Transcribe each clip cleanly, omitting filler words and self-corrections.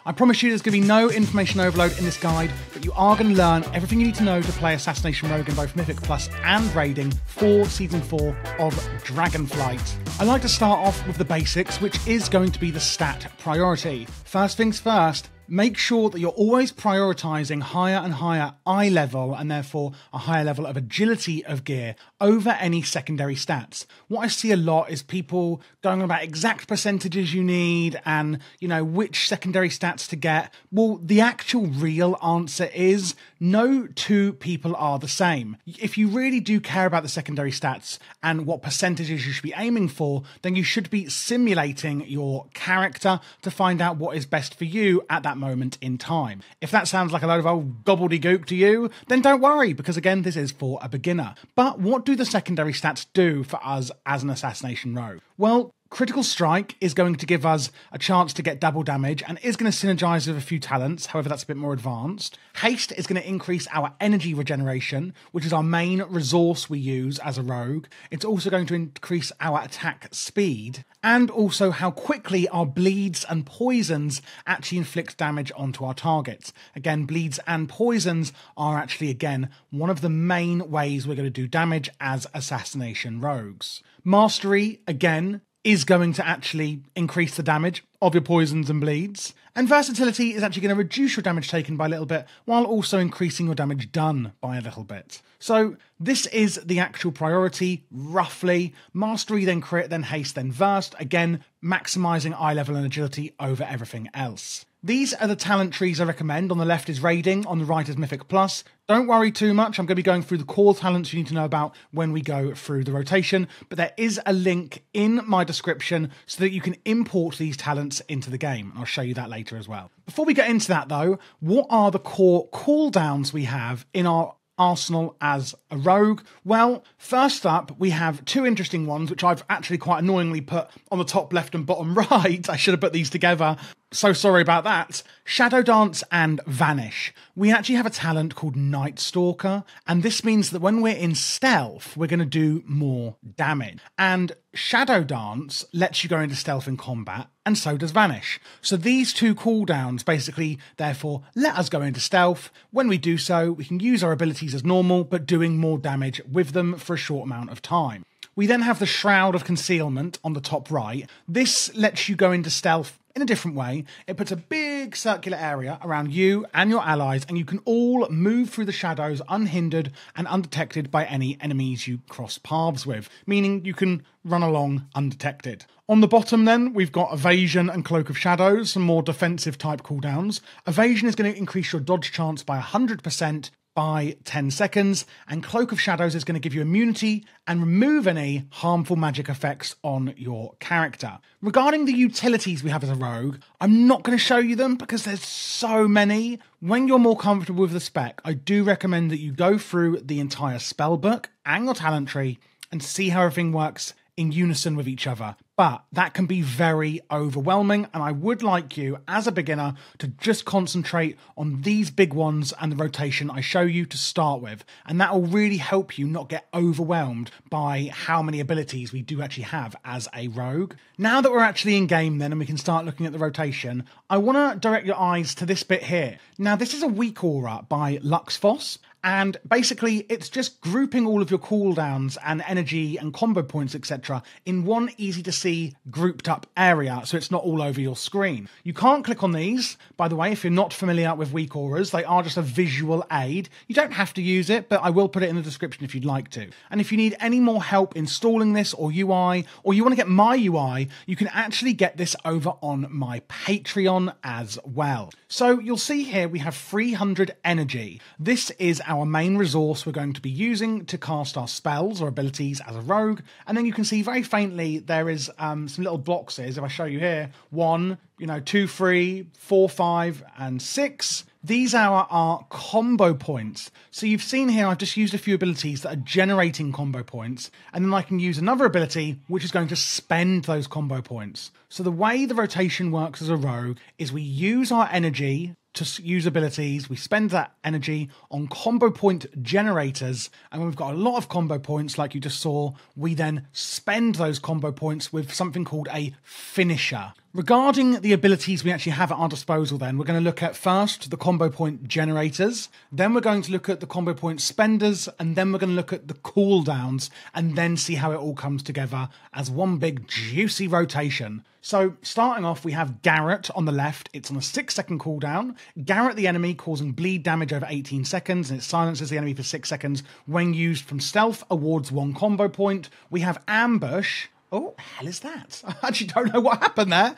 I promise you there's going to be no information overload in this guide, but you are going to learn everything you need to know to play Assassination Rogue in both Mythic Plus and Raiding for Season 4 of Dragonflight. I like to start off with the basics, which is going to be the stat priority. First things first, make sure that you're always prioritising higher and higher eye level and therefore a higher level of agility of gear over any secondary stats. What I see a lot is people going on about exact percentages you need and, you know, which secondary stats to get. Well, the actual real answer is no two people are the same. If you really do care about the secondary stats and what percentages you should be aiming for, then you should be simulating your character to find out what is best for you at that moment in time. If that sounds like a load of old gobbledygook to you, then don't worry, because again, this is for a beginner. But what do the secondary stats do for us as an Assassination Rogue? Well, Critical Strike is going to give us a chance to get double damage and is going to synergize with a few talents, however that's a bit more advanced. Haste is going to increase our energy regeneration, which is our main resource we use as a rogue. It's also going to increase our attack speed, and also how quickly our bleeds and poisons actually inflict damage onto our targets. Again, bleeds and poisons are actually, again, one of the main ways we're going to do damage as Assassination Rogues. Mastery, again, is going to actually increase the damage of your poisons and bleeds. And versatility is actually going to reduce your damage taken by a little bit, while also increasing your damage done by a little bit. So this is the actual priority, roughly. Mastery, then crit, then haste, then verse. Again, maximising eye level and agility over everything else. These are the talent trees I recommend. On the left is Raiding, on the right is Mythic Plus. Don't worry too much, I'm going to be going through the core talents you need to know about when we go through the rotation, but there is a link in my description so that you can import these talents into the game. I'll show you that later as well. Before we get into that though, what are the core cooldowns we have in our arsenal as a rogue? Well, first up, we have two interesting ones, which I've actually quite annoyingly put on the top left and bottom right. I should have put these together. So sorry about that. Shadow Dance and Vanish. We actually have a talent called Night Stalker, and this means that when we're in stealth, we're going to do more damage. And Shadow Dance lets you go into stealth in combat, and so does Vanish. So these two cooldowns basically, therefore, let us go into stealth. When we do so, we can use our abilities as normal, but doing more damage with them for a short amount of time. We then have the Shroud of Concealment on the top right. This lets you go into stealth in a different way. It puts a big circular area around you and your allies, and you can all move through the shadows unhindered and undetected by any enemies you cross paths with, meaning you can run along undetected. On the bottom then, we've got Evasion and Cloak of Shadows, some more defensive type cooldowns. Evasion is going to increase your dodge chance by 100%, by 10 seconds, and Cloak of Shadows is going to give you immunity and remove any harmful magic effects on your character. Regarding the utilities we have as a rogue, I'm not going to show you them because there's so many. When you're more comfortable with the spec, I do recommend that you go through the entire spellbook and your talent tree and see how everything works in unison with each other. But that can be very overwhelming, and I would like you, as a beginner, to just concentrate on these big ones and the rotation I show you to start with, and that will really help you not get overwhelmed by how many abilities we do actually have as a rogue. Now that we're actually in game then, and we can start looking at the rotation, I want to direct your eyes to this bit here. Now, this is a weak aura by Luxfoss, and basically it's just grouping all of your cooldowns and energy and combo points, etc., in one easy to see grouped up area, so it's not all over your screen. You can't click on these, by the way, if you're not familiar with weak auras. They are just a visual aid. You don't have to use it, but I will put it in the description if you'd like to. And if you need any more help installing this or UI, or you want to get my UI, you can actually get this over on my Patreon as well. So you'll see here we have 300 energy. This is our main resource we're going to be using to cast our spells or abilities as a rogue. And then you can see very faintly there is some little blocks here. If I show you here, 1, 2, 3, 4, 5, and 6. These are our combo points. So you've seen here, I've just used a few abilities that are generating combo points, and then I can use another ability which is going to spend those combo points. So the way the rotation works as a rogue is we use our energy to use abilities, we spend that energy on combo point generators, and when we've got a lot of combo points like you just saw, we then spend those combo points with something called a finisher. Regarding the abilities we actually have at our disposal then, we're going to look at first the combo point generators, then we're going to look at the combo point spenders, and then we're going to look at the cooldowns, and then see how it all comes together as one big juicy rotation. So starting off, we have Garrett on the left. It's on a 6-second cooldown. Garrett the enemy, causing bleed damage over 18 seconds, and it silences the enemy for 6 seconds. When used from stealth, awards 1 combo point. We have Ambush. Oh, what the hell is that? I actually don't know what happened there.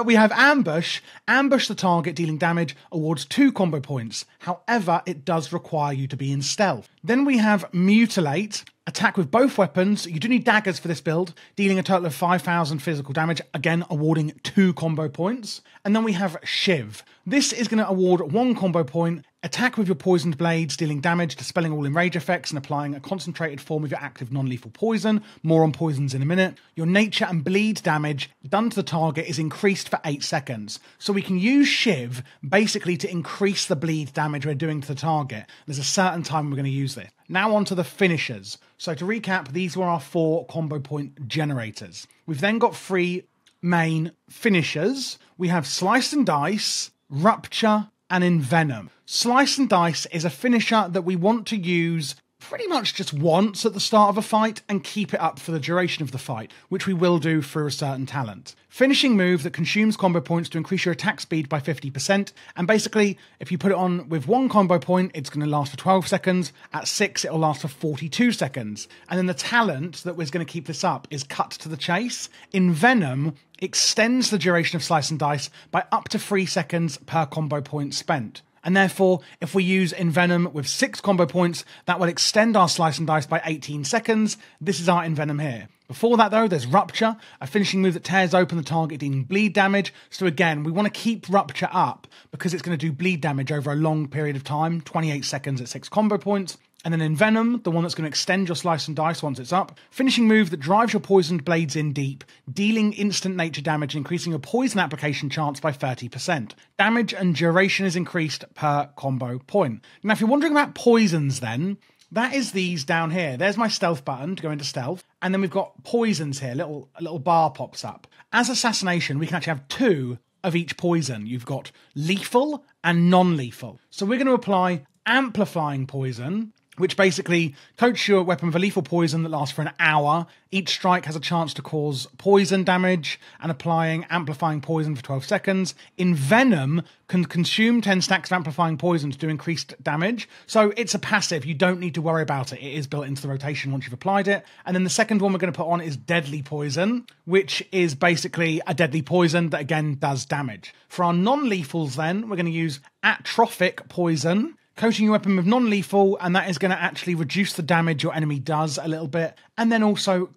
We have Ambush. Ambush the target, dealing damage, awards 2 combo points. However, it does require you to be in stealth. Then we have Mutilate. Attack with both weapons. You do need daggers for this build, dealing a total of 5,000 physical damage, again awarding 2 combo points. And then we have Shiv. This is going to award 1 combo point. Attack with your poisoned blades, dealing damage, dispelling all enrage effects, and applying a concentrated form of your active non-lethal poison. More on poisons in a minute. Your nature and bleed damage done to the target is increased for 8 seconds. So we can use Shiv basically to increase the bleed damage we're doing to the target. There's a certain time we're going to use this. Now on to the finishers. So to recap, these were our 4 combo point generators. We've then got 3 main finishers. We have Slice and Dice, Rupture, and Envenom. Slice and Dice is a finisher that we want to use pretty much just once at the start of a fight and keep it up for the duration of the fight, which we will do through a certain talent. Finishing move that consumes combo points to increase your attack speed by 50%, and basically, if you put it on with 1 combo point, it's going to last for 12 seconds, at 6 it'll last for 42 seconds, and then the talent that was going to keep this up is Cut to the Chase. Envenom extends the duration of Slice and Dice by up to 3 seconds per combo point spent. And therefore, if we use Envenom with 6 combo points, that will extend our Slice and Dice by 18 seconds. This is our Envenom here. Before that though, there's Rupture, a finishing move that tears open the target dealing bleed damage. So again, we want to keep Rupture up because it's going to do bleed damage over a long period of time, 28 seconds at 6 combo points. And then Envenom, the one that's going to extend your Slice and Dice once it's up. Finishing move that drives your poisoned blades in deep, dealing instant nature damage, increasing your poison application chance by 30%. Damage and duration is increased per combo point. Now, if you're wondering about poisons then, that is these down here. There's my stealth button to go into stealth. And then we've got poisons here, a little bar pops up. As Assassination, we can actually have 2 of each poison. You've got lethal and non-lethal. So we're going to apply Amplifying Poison, which basically coats your weapon with a lethal poison that lasts for an hour. Each strike has a chance to cause poison damage, and applying amplifying poison for 12 seconds. Envenom can consume 10 stacks of amplifying poison to do increased damage. So it's a passive. You don't need to worry about it. It is built into the rotation once you've applied it. And then the second one we're going to put on is Deadly Poison, which is basically a deadly poison that again does damage. For our non-lethals then, we're going to use Atrophic Poison, coating your weapon with non-lethal, and that is going to actually reduce the damage your enemy does a little bit. And then also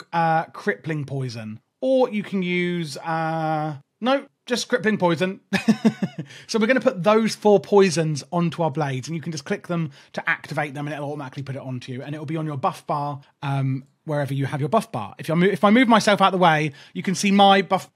Crippling Poison. Or you can use... no, just Crippling Poison. So we're going to put those 4 poisons onto our blades, and you can just click them to activate them, and it'll automatically put it onto you. And it'll be on your buff bar wherever you have your buff bar. If I move myself out of the way, you can see my buff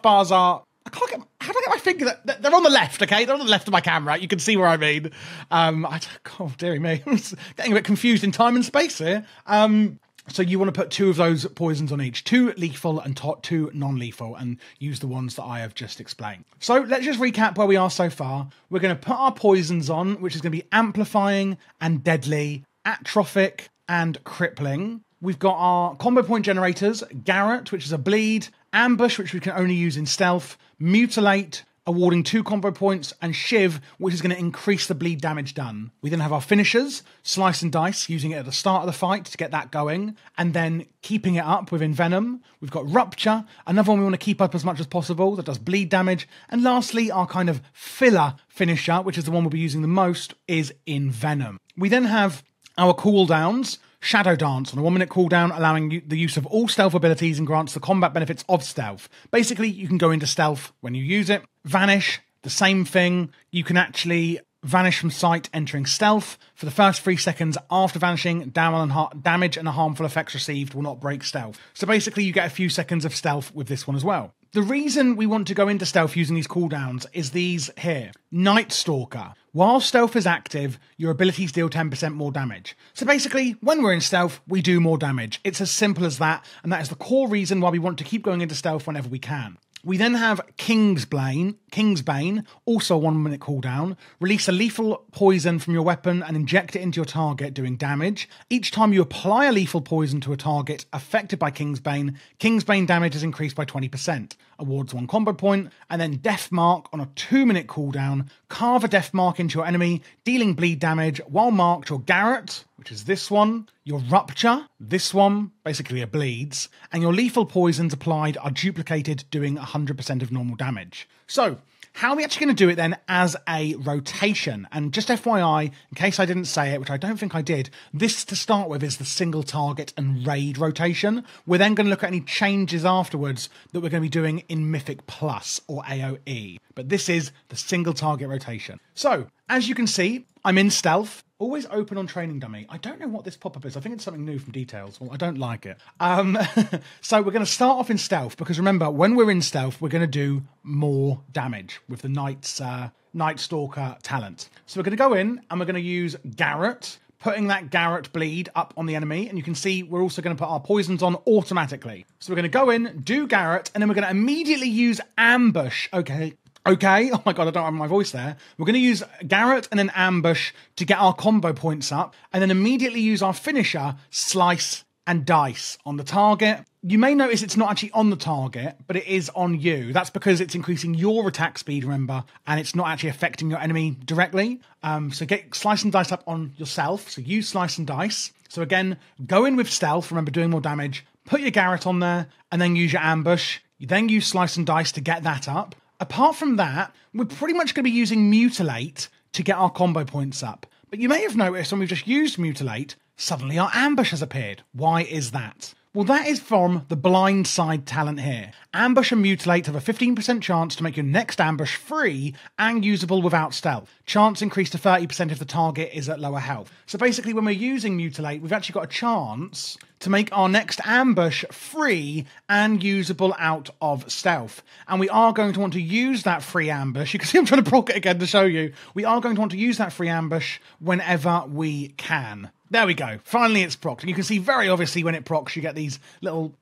bars are... How do I get my finger? They're on the left, okay? They're on the left of my camera. You can see where I mean. God, dearie me. I'm getting a bit confused in time and space here. So you want to put 2 of those poisons on each. 2 lethal and 2 non-lethal, and use the ones that I have just explained. So let's just recap where we are so far. We're going to put our poisons on, which is going to be Amplifying and Deadly, Atrophic and Crippling. We've got our combo point generators, Garrett, which is a bleed, Ambush, which we can only use in stealth, Mutilate, awarding 2 combo points, and Shiv, which is going to increase the bleed damage done. We then have our finishers, Slice and Dice, using it at the start of the fight to get that going, and then keeping it up with Envenom. We've got Rupture, another one we want to keep up as much as possible that does bleed damage. And lastly, our kind of filler finisher, which is the one we'll be using the most, is Envenom. We then have our cooldowns. Shadow Dance on a 1-minute cooldown, allowing the use of all stealth abilities and grants the combat benefits of stealth. Basically, you can go into stealth when you use it. Vanish, the same thing. You can actually vanish from sight entering stealth. For the first 3 seconds after vanishing, damage and harmful effects received will not break stealth. So basically, you get a few seconds of stealth with this one as well. The reason we want to go into stealth using these cooldowns is these here. Night Stalker. While stealth is active, your abilities deal 10% more damage. So basically, when we're in stealth, we do more damage. It's as simple as that, and that is the core reason why we want to keep going into stealth whenever we can. We then have Kingsbane, also a 1 minute cooldown. Release a lethal poison from your weapon and inject it into your target, doing damage. Each time you apply a lethal poison to a target affected by Kingsbane, Kingsbane damage is increased by 20%. Awards 1 combo point. And then Death Mark on a 2 minute cooldown. Carve a death mark into your enemy, dealing bleed damage. While marked, your Garrett, which is this one, your Rupture, this one, basically it bleeds, and your lethal poisons applied are duplicated, doing 100% of normal damage. So, how are we actually going to do it then as a rotation? And just FYI, in case I didn't say it, which I don't think I did, this to start with is the single target and raid rotation. We're then going to look at any changes afterwards that we're going to be doing in Mythic Plus or AoE. But this is the single target rotation. So, as you can see, I'm in stealth. Always open on training dummy. I don't know what this pop-up is. I think it's something new from details. Well, I don't like it. So we're going to start off in stealth because remember, when we're in stealth, we're going to do more damage with the Night Stalker talent. So we're going to go in and we're going to use Garrett, putting that Garrett bleed up on the enemy. And you can see we're also going to put our poisons on automatically. So we're going to go in, do Garrett, and then we're going to immediately use Ambush. Okay, oh my god, I don't have my voice there. We're going to use Garrett and then Ambush to get our combo points up, and then immediately use our finisher, Slice and Dice, on the target. You may notice it's not actually on the target, but it is on you. That's because it's increasing your attack speed, remember, and it's not actually affecting your enemy directly. So get Slice and Dice up on yourself, so use Slice and Dice. So again, go in with stealth, remember, doing more damage, put your Garrett on there, and then use your Ambush. You then use Slice and Dice to get that up. Apart from that, we're pretty much going to be using Mutilate to get our combo points up. But you may have noticed when we've just used Mutilate, suddenly our Ambush has appeared. Why is that? Well, that is from the Blind Side talent here. Ambush and Mutilate have a 15% chance to make your next ambush free and usable without stealth. Chance increased to 30% if the target is at lower health. So basically, when we're using Mutilate, we've actually got a chance to make our next ambush free and usable out of stealth. And we are going to want to use that free ambush. You can see I'm trying to proc it again to show you. We are going to want to use that free ambush whenever we can. There we go. Finally, it's procced. And you can see very obviously when it procs, you get these little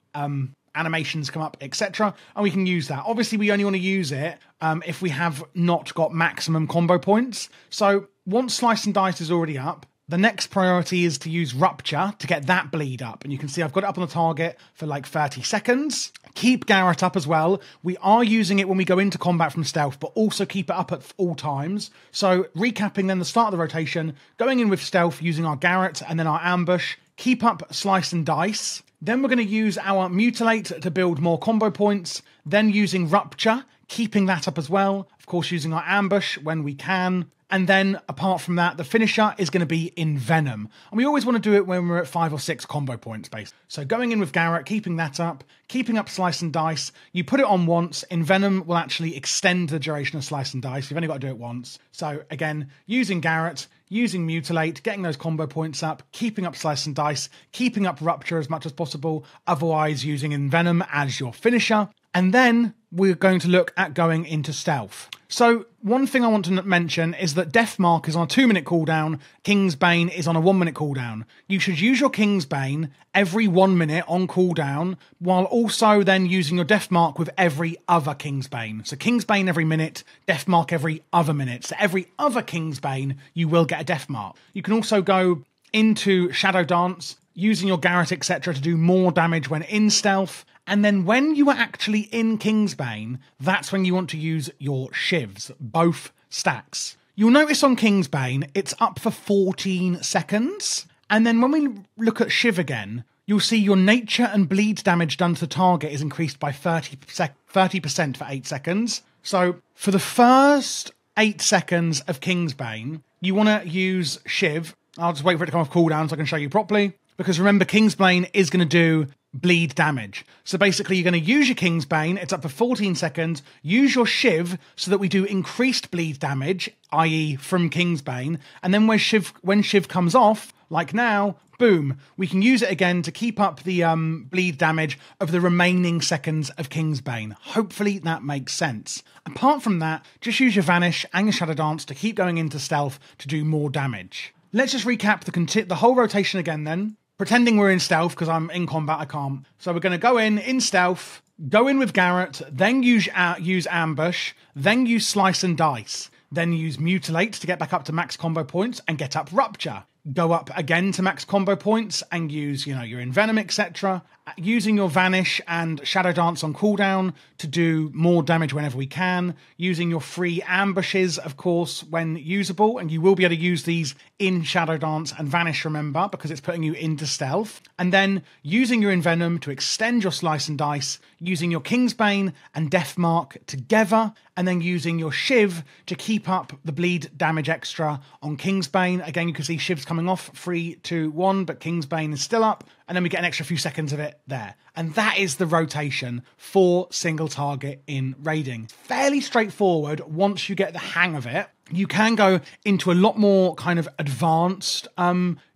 animations come up, etc. And we can use that. Obviously, we only want to use it if we have not got maximum combo points. So once Slice and Dice is already up, the next priority is to use Rupture to get that bleed up. And you can see I've got it up on the target for like 30 seconds. Keep Garrett up as well. We are using it when we go into combat from stealth, but also keep it up at all times. So recapping then the start of the rotation, going in with stealth using our Garrett and then our Ambush. Keep up Slice and Dice. Then we're going to use our Mutilate to build more combo points. Then using Rupture, keeping that up as well. Of course, using our Ambush when we can. And then, apart from that, the finisher is going to be Envenom. And we always want to do it when we're at 5 or 6 combo points, basically. So going in with Garrett, keeping that up, keeping up Slice and Dice. You put it on once, Envenom will actually extend the duration of Slice and Dice. You've only got to do it once. So again, using Garrett, using Mutilate, getting those combo points up, keeping up Slice and Dice, keeping up Rupture as much as possible, otherwise using Envenom as your finisher. And then we're going to look at going into stealth. So one thing I want to mention is that Death Mark is on a 2-minute cooldown, Kingsbane is on a 1-minute cooldown. You should use your Kingsbane every 1 minute on cooldown, while also then using your Death Mark with every other Kingsbane. So Kingsbane every minute, Death Mark every other minute. So every other Kingsbane, you will get a Death Mark. You can also go into Shadow Dance, using your Garrett, etc. to do more damage when in stealth. And then when you are actually in Kingsbane, that's when you want to use your shivs, both stacks. You'll notice on Kingsbane, it's up for 14 seconds. And then when we look at Shiv again, you'll see your nature and bleed damage done to the target is increased by 30% for 8 seconds. So for the first 8 seconds of Kingsbane, you want to use Shiv. I'll just wait for it to come off cooldown so I can show you properly. Because remember, Kingsbane is going to do bleed damage. So basically, you're going to use your Kingsbane. It's up for 14 seconds. Use your Shiv so that we do increased bleed damage, i.e. from Kingsbane. And then when Shiv comes off, like now, boom, we can use it again to keep up the bleed damage of the remaining seconds of Kingsbane. Hopefully that makes sense. Apart from that, just use your Vanish and your Shadow Dance to keep going into stealth to do more damage. Let's just recap the whole rotation again then. pretending we're in stealth because I'm in combat, I can't. So we're going to go in stealth, go in with Garrett, then use ambush, then use slice and dice, then use mutilate to get back up to max combo points and get up rupture. Go up again to max combo points and use, your envenom, etc. Using your vanish and shadow dance on cooldown to do more damage whenever we can. Using your free ambushes, of course, when usable, and you will be able to use these in shadow dance and vanish, remember, because it's putting you into stealth. And then using your envenom to extend your slice and dice, using your Kingsbane and Deathmark together, and then using your Shiv to keep up the bleed damage extra on Kingsbane. Again, you can see Shiv's coming off 3, 2, 1, but Kingsbane is still up, and then we get an extra few seconds of it there. And that is the rotation for single target in raiding. Fairly straightforward once you get the hang of it. You can go into a lot more kind of advanced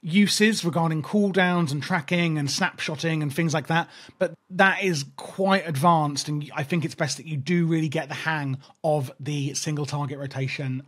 uses regarding cooldowns and tracking and snapshotting and things like that, but that is quite advanced, and I think it's best that you do really get the hang of the single target rotation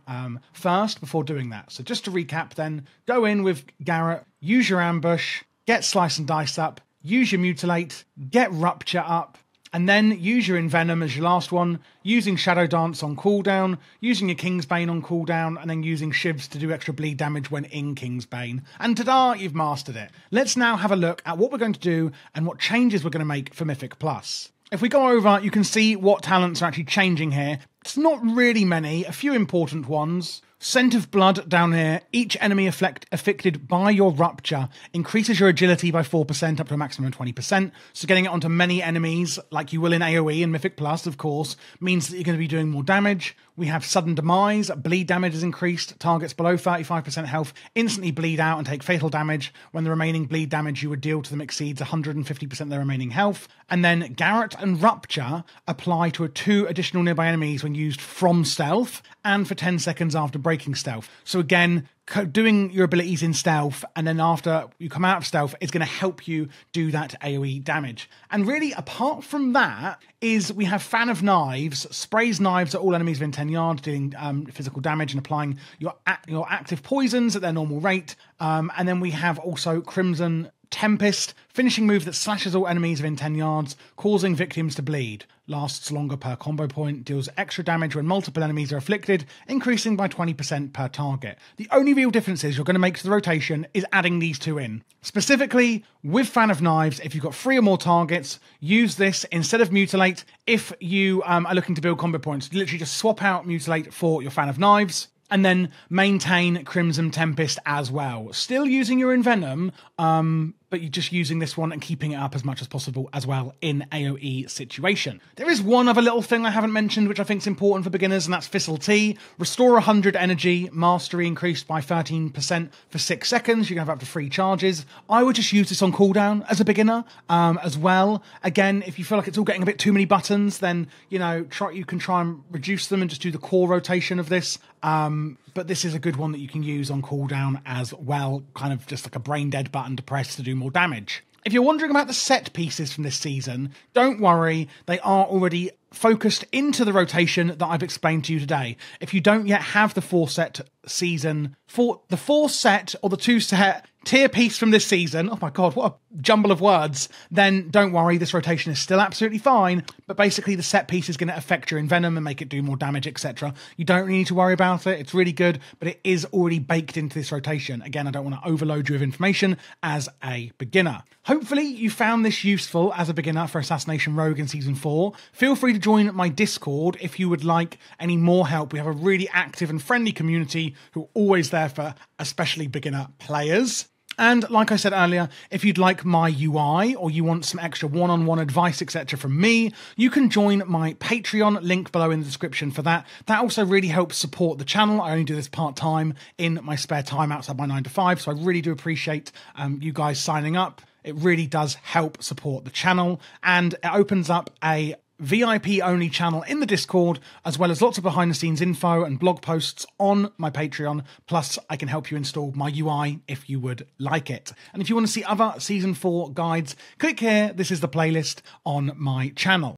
first before doing that. So just to recap then, go in with Garrett, use your ambush, get slice and dice up, use your mutilate, get rupture up, and then use your envenom as your last one, using shadow dance on cooldown, using your Kingsbane on cooldown, and then using shivs to do extra bleed damage when in Kingsbane. And ta-da, you've mastered it. Let's now have a look at what we're going to do and what changes we're going to make for Mythic Plus. If we go over, you can see what talents are actually changing here. It's not really many, a few important ones. Scent of Blood down here. Each enemy affected by your rupture increases your agility by 4% up to a maximum of 20%. So getting it onto many enemies, like you will in AoE and Mythic Plus, of course, means that you're going to be doing more damage. We have Sudden Demise. Bleed damage is increased. Targets below 35% health instantly bleed out and take fatal damage when the remaining bleed damage you would deal to them exceeds 150% of their remaining health. And then Garrett and Rupture apply to 2 additional nearby enemies when used from stealth and for 10 seconds after breaking stealth. So again, doing your abilities in stealth, and then after you come out of stealth, is going to help you do that AoE damage. And really, apart from that, is we have Fan of Knives, sprays knives at all enemies within 10 yards, dealing physical damage and applying your active poisons at their normal rate. And then we have also Crimson Tempest, finishing move that slashes all enemies within 10 yards, causing victims to bleed. Lasts longer per combo point, deals extra damage when multiple enemies are afflicted, increasing by 20% per target. The only real differences you're going to make to the rotation is adding these 2 in. Specifically, with Fan of Knives, if you've got 3 or more targets, use this instead of Mutilate if you are looking to build combo points. Literally just swap out Mutilate for your Fan of Knives, and then maintain Crimson Tempest as well. Still using your Envenom, but you're just using this one and keeping it up as much as possible as well in AoE situation. There is one other little thing I haven't mentioned, which I think is important for beginners, and that's Thistle Tea. Restore 100 energy, mastery increased by 13% for 6 seconds. You can have up to 3 charges. I would just use this on cooldown as a beginner as well. Again, if you feel like it's all getting a bit too many buttons, then, you can try and reduce them and just do the core rotation of this. But this is a good one that you can use on cooldown as well, kind of just like a brain dead button to press to do more damage. If you're wondering about the set pieces from this season, don't worry, they are already focused into the rotation that I've explained to you today. If you don't yet have the 4-set season, the 4-set or the 2-set tier piece from this season, oh my god, what a jumble of words, then don't worry, this rotation is still absolutely fine, but basically the set piece is going to affect your Envenom and make it do more damage, etc. You don't really need to worry about it, it's really good, but it is already baked into this rotation. Again, I don't want to overload you with information as a beginner. Hopefully you found this useful as a beginner for Assassination Rogue in Season 4. Feel free to join my Discord if you would like any more help. We have a really active and friendly community who are always there for especially beginner players. And like I said earlier, if you'd like my UI or you want some extra one-on-one advice, etc. from me, you can join my Patreon, link below in the description for that. That also really helps support the channel. I only do this part-time in my spare time outside my 9 to 5, so I really do appreciate you guys signing up. It really does help support the channel, and it opens up a VIP only channel in the Discord, as well as lots of behind the scenes info and blog posts on my Patreon. Plus I can help you install my UI if you would like it. And if you want to see other Season 4 guides, click here. This is the playlist on my channel.